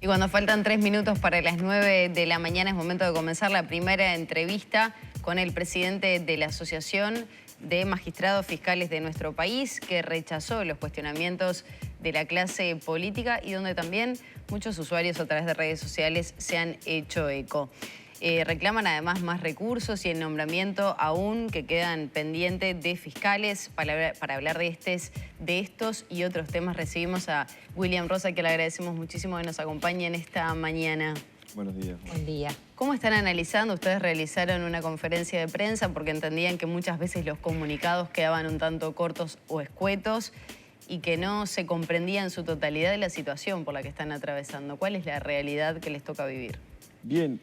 Y cuando faltan 3 minutos para las 9 de la mañana es momento de comenzar la primera entrevista con el presidente de la Asociación de Magistrados Fiscales de nuestro país, que rechazó los cuestionamientos de la clase política y donde también muchos usuarios a través de redes sociales se han hecho eco. Reclaman además más recursos y el nombramiento aún que quedan pendientes de fiscales. Para hablar de estos y otros temas recibimos a William Rosa, que le agradecemos muchísimo que nos acompañe en esta mañana. Buenos días. Buen día. ¿Cómo están analizando? Ustedes realizaron una conferencia de prensa porque entendían que muchas veces los comunicados quedaban un tanto cortos o escuetos y que no se comprendía en su totalidad de la situación por la que están atravesando. ¿Cuál es la realidad que les toca vivir? Bien,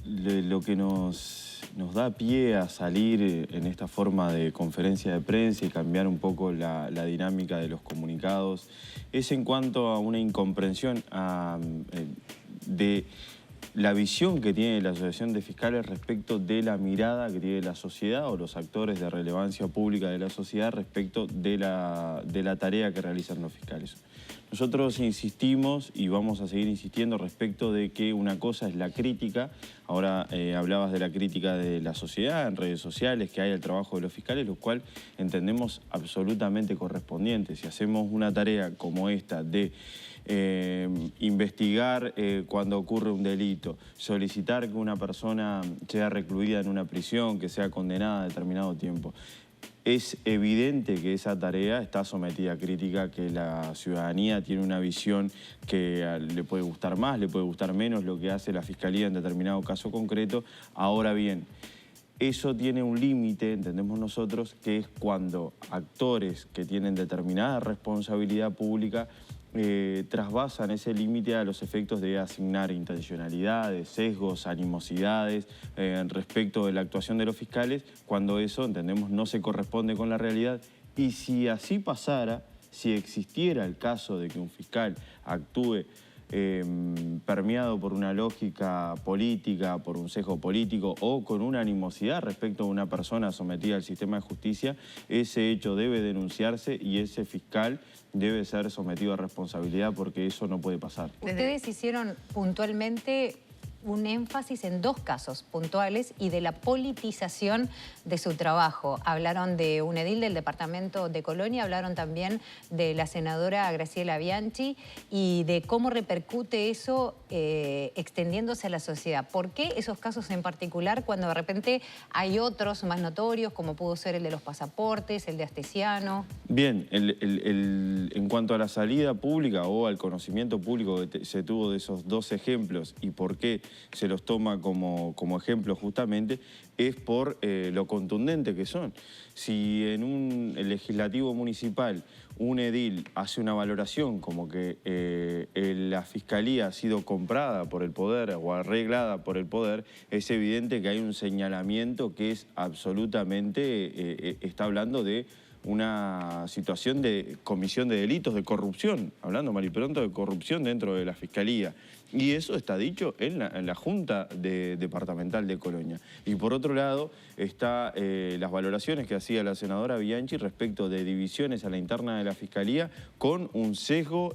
lo que nos da pie a salir en esta forma de conferencia de prensa y cambiar un poco la dinámica de los comunicados es en cuanto a una incomprensión de la visión que tiene la Asociación de Fiscales respecto de la mirada que tiene la sociedad o los actores de relevancia pública de la sociedad respecto de la tarea que realizan los fiscales. Nosotros insistimos y vamos a seguir insistiendo respecto de que una cosa es la crítica. Ahora hablabas de la crítica de la sociedad en redes sociales que hay al trabajo de los fiscales, lo cual entendemos absolutamente correspondiente. Si hacemos una tarea como esta de investigar cuando ocurre un delito, solicitar que una persona sea recluida en una prisión, que sea condenada a determinado tiempo, es evidente que esa tarea está sometida a crítica, que la ciudadanía tiene una visión que le puede gustar más, le puede gustar menos lo que hace la Fiscalía en determinado caso concreto. Ahora bien, eso tiene un límite, entendemos nosotros, que es cuando actores que tienen determinada responsabilidad pública trasvasan ese límite a los efectos de asignar intencionalidades, sesgos, animosidades respecto de la actuación de los fiscales, cuando eso, entendemos, no se corresponde con la realidad. Y si así pasara, si existiera el caso de que un fiscal actúe permeado por una lógica política, por un sesgo político o con una animosidad respecto a una persona sometida al sistema de justicia, ese hecho debe denunciarse y ese fiscal debe ser sometido a responsabilidad porque eso no puede pasar. Ustedes hicieron puntualmente un énfasis en dos casos puntuales y de la politización de su trabajo. Hablaron de un edil del departamento de Colonia, hablaron también de la senadora Graciela Bianchi y de cómo repercute eso extendiéndose a la sociedad. ¿Por qué esos casos en particular cuando de repente hay otros más notorios, como pudo ser el de los pasaportes, el de Astesiano? Bien, en cuanto a la salida pública o al conocimiento público que se tuvo de esos dos ejemplos y por qué se los toma como ejemplo justamente, es por lo contundente que son. Si en un legislativo municipal un edil hace una valoración como que la fiscalía ha sido comprada por el poder o arreglada por el poder, es evidente que hay un señalamiento que es absolutamente, está hablando de una situación de comisión de delitos, de corrupción, hablando mal y pronto de corrupción dentro de la Fiscalía. Y eso está dicho en la Junta Departamental de Colonia. Y por otro lado, está las valoraciones que hacía la senadora Bianchi respecto de divisiones a la interna de la Fiscalía con un sesgo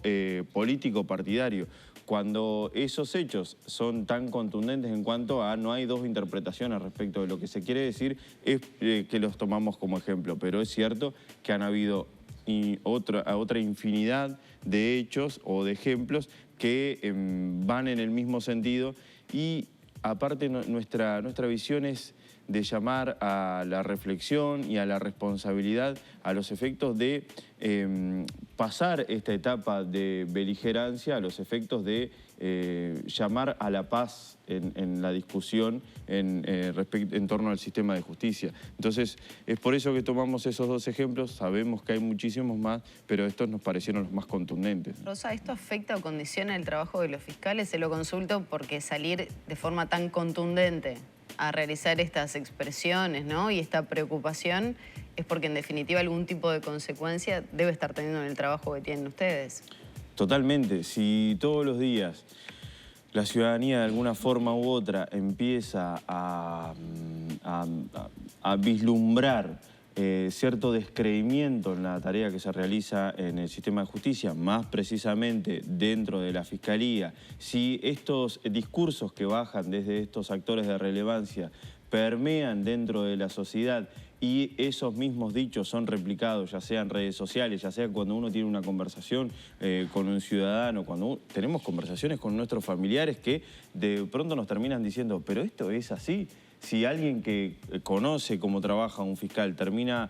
político partidario. Cuando esos hechos son tan contundentes en cuanto a no hay dos interpretaciones respecto de lo que se quiere decir, es que los tomamos como ejemplo. Pero es cierto que han habido otra infinidad de hechos o de ejemplos que van en el mismo sentido y aparte nuestra visión es de llamar a la reflexión y a la responsabilidad a los efectos de pasar esta etapa de beligerancia, a los efectos de llamar a la paz en la discusión en torno al sistema de justicia. Entonces, es por eso que tomamos esos dos ejemplos. Sabemos que hay muchísimos más, pero estos nos parecieron los más contundentes. Rosa, ¿esto afecta o condiciona el trabajo de los fiscales? Se lo consulto porque salir de forma tan contundente a realizar estas expresiones, ¿no?, y esta preocupación es porque en definitiva algún tipo de consecuencia debe estar teniendo en el trabajo que tienen ustedes. Totalmente. Si todos los días la ciudadanía de alguna forma u otra empieza a vislumbrar cierto descreimiento en la tarea que se realiza en el sistema de justicia, más precisamente dentro de la Fiscalía, si estos discursos que bajan desde estos actores de relevancia permean dentro de la sociedad y esos mismos dichos son replicados, ya sea en redes sociales, ya sea cuando uno tiene una conversación con un ciudadano, cuando tenemos conversaciones con nuestros familiares que de pronto nos terminan diciendo, pero esto es así. Si alguien que conoce cómo trabaja un fiscal termina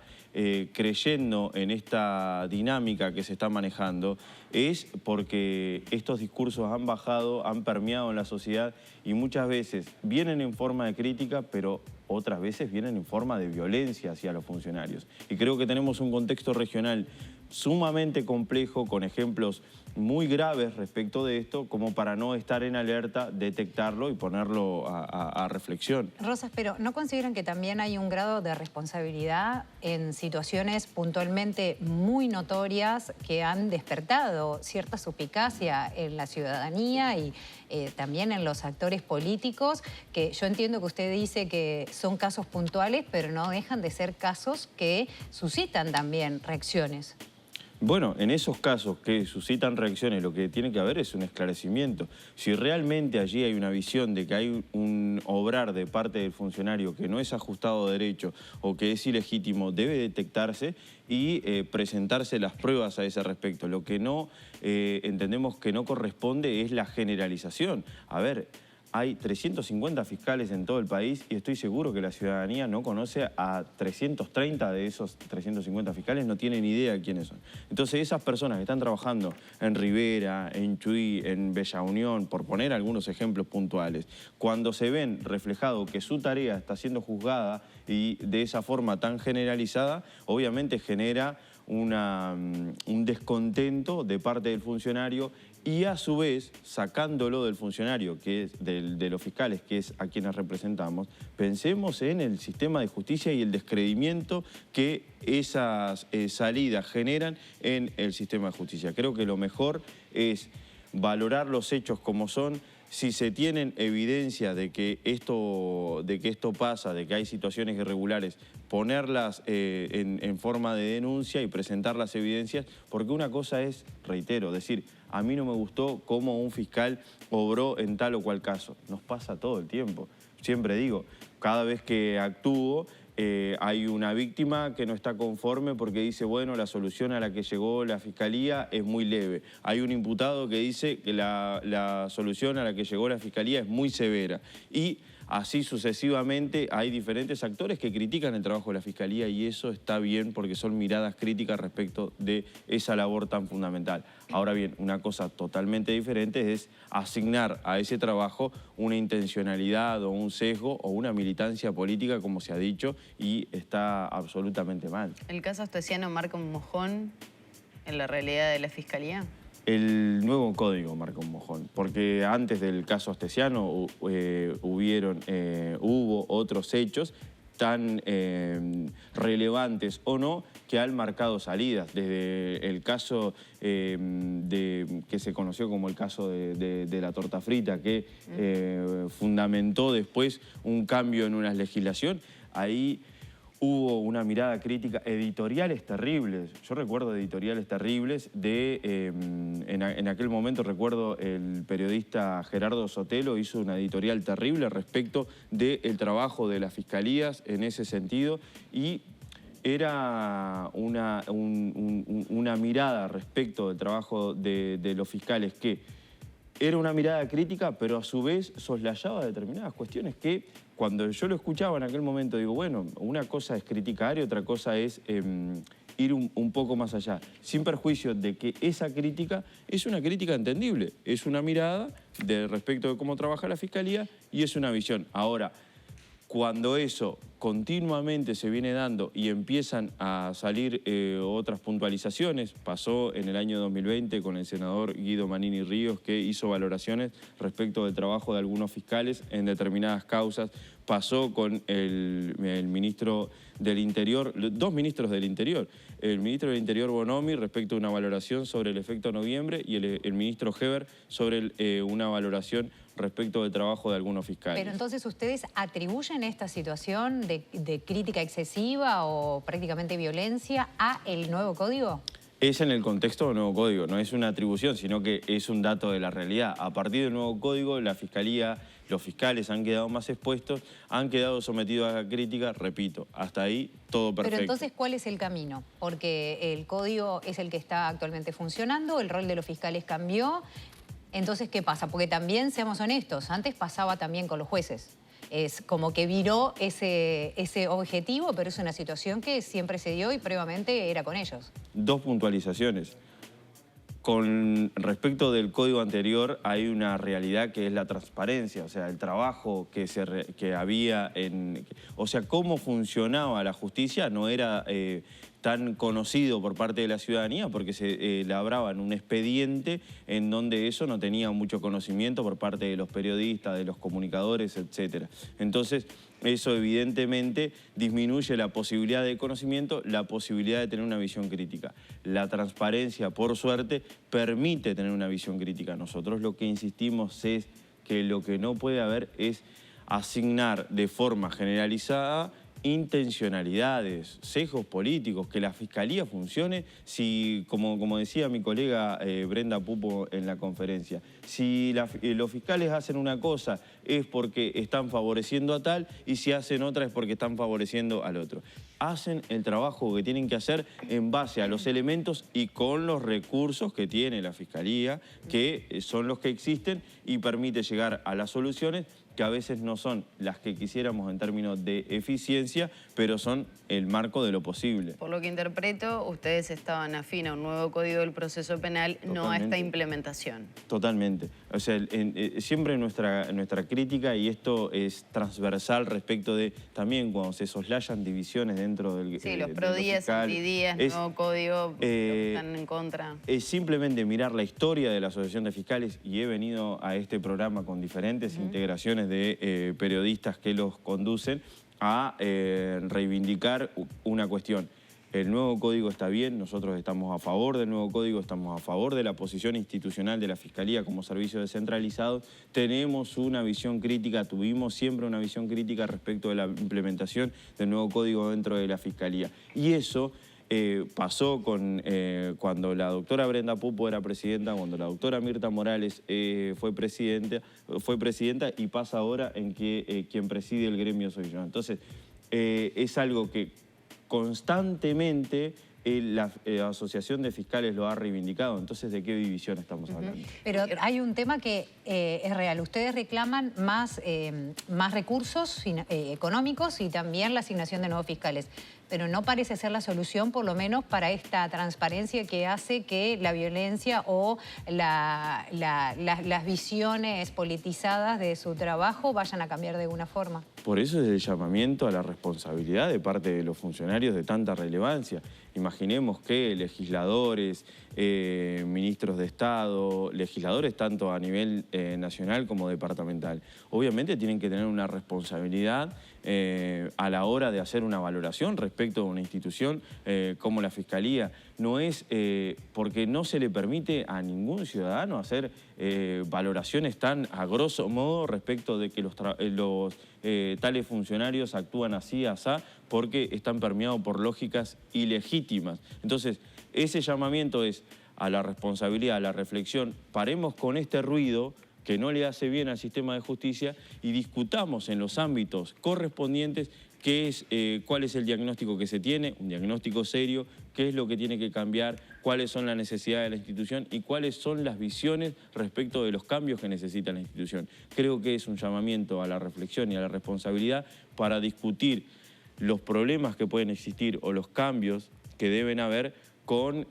creyendo en esta dinámica que se está manejando, es porque estos discursos han bajado, han permeado en la sociedad y muchas veces vienen en forma de crítica, pero otras veces vienen en forma de violencia hacia los funcionarios. Y creo que tenemos un contexto regional sumamente complejo, con ejemplos muy graves respecto de esto, como para no estar en alerta, detectarlo y ponerlo a reflexión. Rosas, pero ¿no consideran que también hay un grado de responsabilidad en situaciones puntualmente muy notorias que han despertado cierta suspicacia en la ciudadanía y también en los actores políticos, que yo entiendo que usted dice que son casos puntuales, pero no dejan de ser casos que suscitan también reacciones? Bueno, en esos casos que suscitan reacciones, lo que tiene que haber es un esclarecimiento. Si realmente allí hay una visión de que hay un obrar de parte del funcionario que no es ajustado a derecho o que es ilegítimo, debe detectarse y presentarse las pruebas a ese respecto. Lo que no entendemos que no corresponde es la generalización. A ver, hay 350 fiscales en todo el país y estoy seguro que la ciudadanía no conoce a 330 de esos 350 fiscales, no tienen idea de quiénes son. Entonces esas personas que están trabajando en Rivera, en Chuy, en Bella Unión, por poner algunos ejemplos puntuales, cuando se ven reflejado que su tarea está siendo juzgada y de esa forma tan generalizada, obviamente genera un descontento de parte del funcionario y a su vez, sacándolo del funcionario, que es de los fiscales, que es a quienes representamos, pensemos en el sistema de justicia y el descreimiento que esas salidas generan en el sistema de justicia. Creo que lo mejor es valorar los hechos como son. Si se tienen evidencia de que esto pasa, de que hay situaciones irregulares, ponerlas en forma de denuncia y presentar las evidencias, porque una cosa es, reitero, decir, a mí no me gustó cómo un fiscal obró en tal o cual caso. Nos pasa todo el tiempo. Siempre digo, cada vez que actúo, hay una víctima que no está conforme porque dice, bueno, la solución a la que llegó la Fiscalía es muy leve. Hay un imputado que dice que la solución a la que llegó la Fiscalía es muy severa. Y así sucesivamente hay diferentes actores que critican el trabajo de la Fiscalía y eso está bien porque son miradas críticas respecto de esa labor tan fundamental. Ahora bien, una cosa totalmente diferente es asignar a ese trabajo una intencionalidad o un sesgo o una militancia política, como se ha dicho, y está absolutamente mal. ¿El caso Astesiano marca un mojón en la realidad de la Fiscalía? El nuevo código marca un mojón, porque antes del caso Astesiano hubo otros hechos tan relevantes o no que han marcado salidas, desde el caso que se conoció como el caso de la torta frita, que fundamentó después un cambio en una legislación. Ahí hubo una mirada crítica, editoriales terribles. Yo recuerdo editoriales terribles en aquel momento recuerdo el periodista Gerardo Sotelo hizo una editorial terrible respecto del trabajo de las fiscalías en ese sentido y era una mirada respecto del trabajo de los fiscales que era una mirada crítica, pero a su vez soslayaba determinadas cuestiones que cuando yo lo escuchaba en aquel momento digo, bueno, una cosa es criticar y otra cosa es ir un poco más allá, sin perjuicio de que esa crítica es una crítica entendible, es una mirada respecto de cómo trabaja la Fiscalía y es una visión. Ahora, cuando eso continuamente se viene dando y empiezan a salir otras puntualizaciones, pasó en el año 2020 con el senador Guido Manini Ríos, que hizo valoraciones respecto del trabajo de algunos fiscales en determinadas causas, pasó con el ministro del Interior, dos ministros del Interior, el ministro del Interior Bonomi respecto a una valoración sobre el efecto noviembre y el ministro Heber sobre una valoración respecto del trabajo de algunos fiscales. Pero entonces, ¿ustedes atribuyen esta situación de crítica excesiva o prácticamente violencia a el nuevo código? Es en el contexto del nuevo código, no es una atribución, sino que es un dato de la realidad. A partir del nuevo código, la Fiscalía, los fiscales han quedado más expuestos, han quedado sometidos a la crítica, repito, hasta ahí todo perfecto. Pero entonces, ¿cuál es el camino? Porque el código es el que está actualmente funcionando, el rol de los fiscales cambió. Entonces, ¿qué pasa? Porque también, seamos honestos, antes pasaba también con los jueces. Es como que viró ese objetivo, pero es una situación que siempre se dio y previamente era con ellos. Dos puntualizaciones. Con respecto del código anterior hay una realidad que es la transparencia, o sea, el trabajo que había en... O sea, cómo funcionaba la justicia no era tan conocido por parte de la ciudadanía porque se labraban un expediente en donde eso no tenía mucho conocimiento por parte de los periodistas, de los comunicadores, etc. Entonces, eso evidentemente disminuye la posibilidad de conocimiento, la posibilidad de tener una visión crítica. La transparencia, por suerte, permite tener una visión crítica. Nosotros lo que insistimos es que lo que no puede haber es asignar de forma generalizada intencionalidades, sesgos políticos, que la Fiscalía funcione si, como decía mi colega Brenda Pupo en la conferencia, si los fiscales hacen una cosa es porque están favoreciendo a tal y si hacen otra es porque están favoreciendo al otro. Hacen el trabajo que tienen que hacer en base a los elementos y con los recursos que tiene la Fiscalía, que son los que existen y permite llegar a las soluciones que a veces no son las que quisiéramos en términos de eficiencia, pero son el marco de lo posible. Por lo que interpreto, ustedes estaban afín a un nuevo Código del Proceso Penal, Totalmente. no a esta implementación. Totalmente. O sea, siempre nuestra crítica, y esto es transversal respecto de también cuando se soslayan divisiones dentro del... Sí, los pro-días, anti-días, nuevo código, los que están en contra. Es simplemente mirar la historia de la Asociación de Fiscales, y he venido a este programa con diferentes integraciones de periodistas que los conducen a reivindicar una cuestión. El nuevo código está bien, nosotros estamos a favor del nuevo código, estamos a favor de la posición institucional de la Fiscalía como servicio descentralizado. Tenemos una visión crítica, tuvimos siempre una visión crítica respecto de la implementación del nuevo código dentro de la Fiscalía. Y eso pasó cuando la doctora Brenda Pupo era presidenta, cuando la doctora Mirta Morales fue presidenta y pasa ahora en que quien preside el gremio soy yo. Entonces, es algo que constantemente la Asociación de Fiscales lo ha reivindicado. Entonces, ¿de qué división estamos hablando? Pero hay un tema que es real. Ustedes reclaman más recursos económicos y también la asignación de nuevos fiscales. Pero no parece ser la solución, por lo menos para esta transparencia que hace que la violencia o las visiones politizadas de su trabajo vayan a cambiar de alguna forma. Por eso es el llamamiento a la responsabilidad de parte de los funcionarios de tanta relevancia. Imaginemos que legisladores, ministros de Estado, legisladores tanto a nivel nacional como departamental, obviamente tienen que tener una responsabilidad a la hora de hacer una valoración respecto a una institución como la Fiscalía. No es porque no se le permite a ningún ciudadano hacer valoraciones tan a grosso modo respecto de que los tales funcionarios actúan así, asá, porque están permeados por lógicas ilegítimas. Entonces, ese llamamiento es a la responsabilidad, a la reflexión. Paremos con este ruido que no le hace bien al sistema de justicia y discutamos en los ámbitos correspondientes cuál es el diagnóstico que se tiene, un diagnóstico serio, qué es lo que tiene que cambiar, cuáles son las necesidades de la institución y cuáles son las visiones respecto de los cambios que necesita la institución. Creo que es un llamamiento a la reflexión y a la responsabilidad para discutir los problemas que pueden existir o los cambios que deben haber con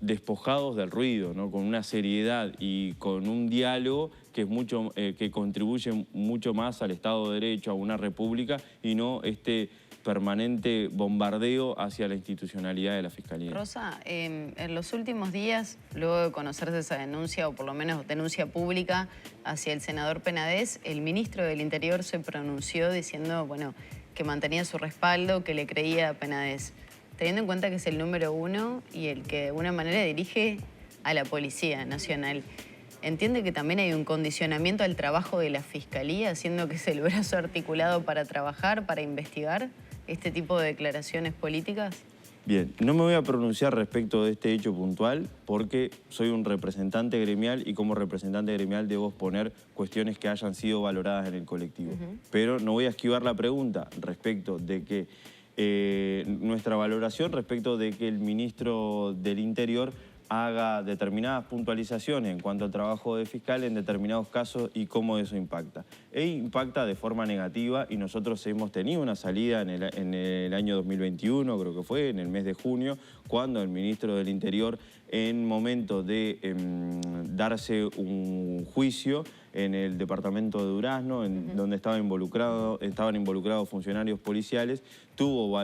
despojados del ruido, ¿no? Con una seriedad y con un diálogo que es que contribuye mucho más al Estado de Derecho, a una república, y no este permanente bombardeo hacia la institucionalidad de la Fiscalía. Rosa, en los últimos días, luego de conocerse esa denuncia, o por lo menos denuncia pública hacia el senador Penades, el ministro del Interior se pronunció diciendo, bueno, que mantenía su respaldo, que le creía a Penades. Teniendo en cuenta que es el número 1 y el que de alguna manera dirige a la Policía Nacional, ¿entiende que también hay un condicionamiento al trabajo de la Fiscalía, siendo que es el brazo articulado para trabajar, para investigar este tipo de declaraciones políticas? Bien, no me voy a pronunciar respecto de este hecho puntual porque soy un representante gremial y como representante gremial debo exponer cuestiones que hayan sido valoradas en el colectivo. Pero no voy a esquivar la pregunta respecto de que nuestra valoración respecto de que el ministro del Interior haga determinadas puntualizaciones en cuanto al trabajo de fiscal en determinados casos y cómo eso impacta. Impacta de forma negativa y nosotros hemos tenido una salida en el año 2021, creo que fue, en el mes de junio, cuando el ministro del Interior, en momento de darse un juicio en el departamento de Durazno, donde estaban involucrados funcionarios policiales, tuvo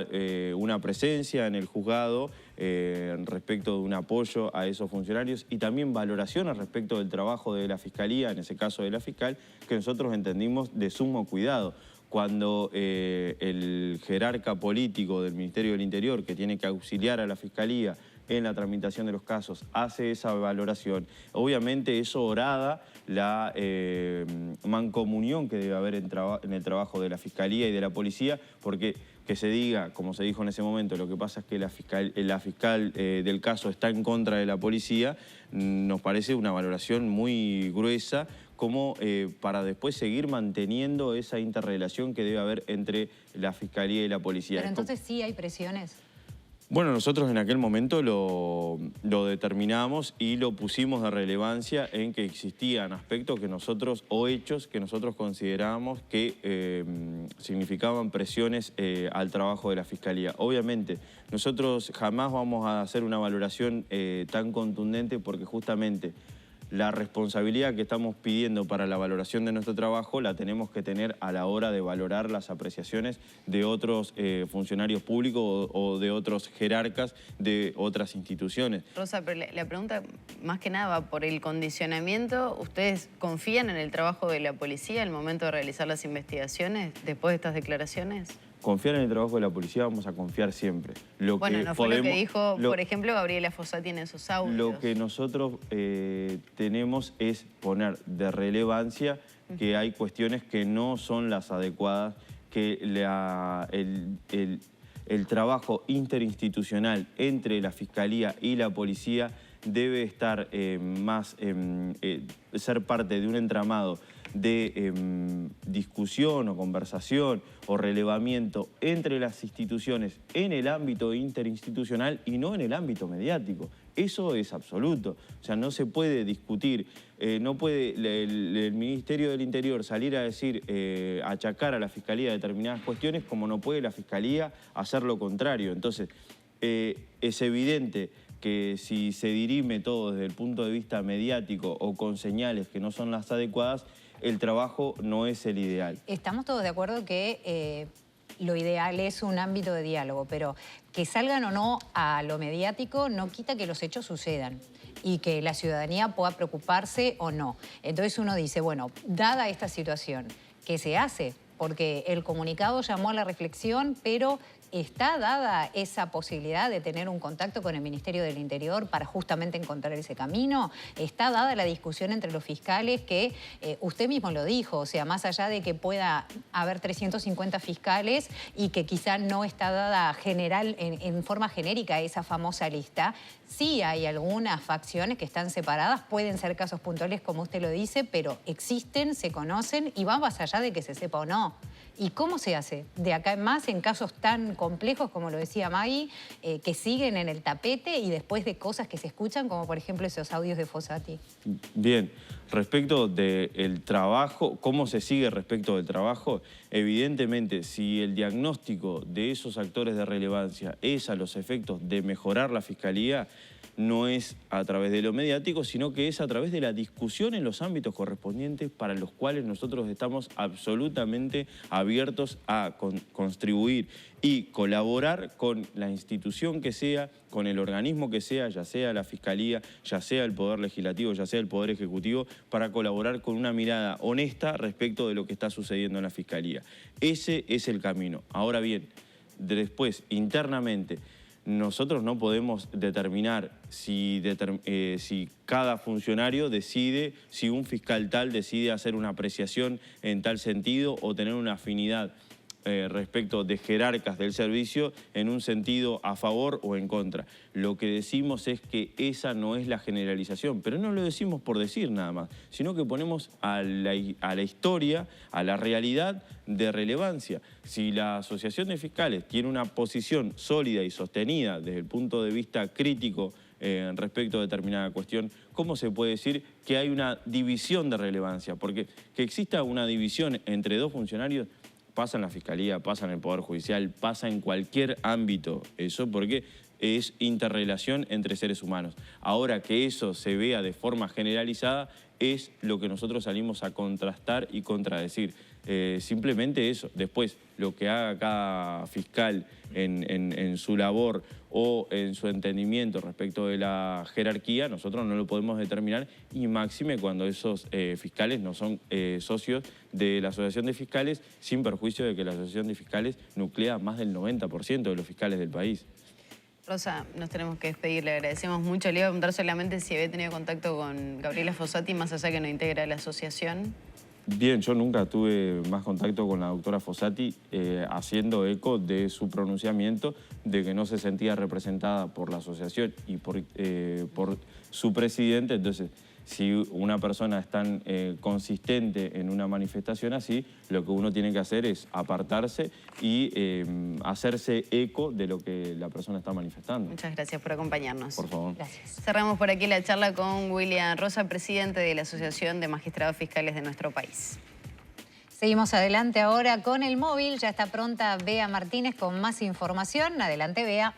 una presencia en el juzgado respecto de un apoyo a esos funcionarios y también valoraciones respecto del trabajo de la Fiscalía, en ese caso de la fiscal, que nosotros entendimos de sumo cuidado. Cuando el jerarca político del Ministerio del Interior, que tiene que auxiliar a la Fiscalía en la tramitación de los casos, hace esa valoración, obviamente eso orada la mancomunión que debe haber en el trabajo de la Fiscalía y de la Policía, porque que se diga, como se dijo en ese momento, lo que pasa es que la fiscal del caso está en contra de la Policía, nos parece una valoración muy gruesa, como para después seguir manteniendo esa interrelación que debe haber entre la Fiscalía y la Policía. Pero entonces sí hay presiones. Bueno, nosotros en aquel momento lo determinamos y lo pusimos de relevancia en que existían aspectos que nosotros, o hechos que nosotros considerábamos que significaban presiones al trabajo de la Fiscalía. Obviamente, nosotros jamás vamos a hacer una valoración tan contundente porque justamente la responsabilidad que estamos pidiendo para la valoración de nuestro trabajo la tenemos que tener a la hora de valorar las apreciaciones de otros funcionarios públicos o de otros jerarcas de otras instituciones. Rosa, pero la pregunta más que nada va por el condicionamiento. ¿Ustedes confían en el trabajo de la policía al momento de realizar las investigaciones después de estas declaraciones? Confiar en el trabajo de la policía vamos a confiar siempre. Bueno, no fue lo que dijo, por ejemplo, Gabriela Fossati en esos audios. Lo que nosotros tenemos es poner de relevancia que hay cuestiones que no son las adecuadas, que el trabajo interinstitucional entre la Fiscalía y la Policía debe estar ser parte de un entramado de discusión o conversación o relevamiento entre las instituciones en el ámbito interinstitucional y no en el ámbito mediático. Eso es absoluto. O sea, no se puede discutir, no puede el Ministerio del Interior salir a decir, achacar a la Fiscalía determinadas cuestiones, como no puede la Fiscalía hacer lo contrario. Entonces, es evidente que si se dirime todo desde el punto de vista mediático o con señales que no son las adecuadas, el trabajo no es el ideal. Estamos todos de acuerdo que lo ideal es un ámbito de diálogo, pero que salgan o no a lo mediático no quita que los hechos sucedan y que la ciudadanía pueda preocuparse o no. Entonces uno dice, bueno, dada esta situación, ¿qué se hace? Porque el comunicado llamó a la reflexión, pero ¿está dada esa posibilidad de tener un contacto con el Ministerio del Interior para justamente encontrar ese camino? ¿Está dada la discusión entre los fiscales que usted mismo lo dijo? O sea, más allá de que pueda haber 350 fiscales y que quizá no está dada en forma genérica esa famosa lista, sí hay algunas facciones que están separadas, pueden ser casos puntuales como usted lo dice, pero existen, se conocen y va más allá de que se sepa o no. ¿Y cómo se hace? De acá en más, en casos tan complejos, como lo decía Maggie, que siguen en el tapete y después de cosas que se escuchan, como por ejemplo esos audios de Fossati. Bien, respecto del trabajo, ¿cómo se sigue respecto del trabajo? Evidentemente, si el diagnóstico de esos actores de relevancia es a los efectos de mejorar la Fiscalía, no es a través de lo mediático, sino que es a través de la discusión en los ámbitos correspondientes para los cuales nosotros estamos absolutamente abiertos a contribuir y colaborar con la institución que sea, con el organismo que sea, ya sea la Fiscalía, ya sea el Poder Legislativo, ya sea el Poder Ejecutivo, para colaborar con una mirada honesta respecto de lo que está sucediendo en la Fiscalía. Ese es el camino. Ahora bien, después, internamente, nosotros no podemos determinar si cada funcionario decide, si un fiscal tal decide hacer una apreciación en tal sentido o tener una afinidad respecto de jerarcas del servicio en un sentido a favor o en contra. Lo que decimos es que esa no es la generalización, pero no lo decimos por decir nada más, sino que ponemos a la historia, a la realidad de relevancia. Si la Asociación de Fiscales tiene una posición sólida y sostenida desde el punto de vista crítico respecto a determinada cuestión, ¿cómo se puede decir que hay una división de relevancia? Porque que exista una división entre dos funcionarios pasa en la Fiscalía, pasa en el Poder Judicial, pasa en cualquier ámbito. Eso porque es interrelación entre seres humanos. Ahora que eso se vea de forma generalizada es lo que nosotros salimos a contrastar y contradecir. Simplemente eso. Después, lo que haga cada fiscal en su labor o en su entendimiento respecto de la jerarquía, nosotros no lo podemos determinar, y máxime cuando esos fiscales no son socios de la Asociación de Fiscales, sin perjuicio de que la Asociación de Fiscales nuclea más del 90% de los fiscales del país. Rosa, nos tenemos que despedir, le agradecemos mucho. Le iba a preguntar solamente si había tenido contacto con Gabriela Fossati, más allá que no integra la asociación. Bien, yo nunca tuve más contacto con la doctora Fossati, haciendo eco de su pronunciamiento de que no se sentía representada por la asociación y por su presidente. Entonces, si una persona es tan consistente en una manifestación así, lo que uno tiene que hacer es apartarse y hacerse eco de lo que la persona está manifestando. Muchas gracias por acompañarnos. Por favor. Gracias. Cerramos por aquí la charla con William Rosa, presidente de la Asociación de Magistrados Fiscales de nuestro país. Seguimos adelante ahora con el móvil. Ya está pronta Bea Martínez con más información. Adelante, Bea.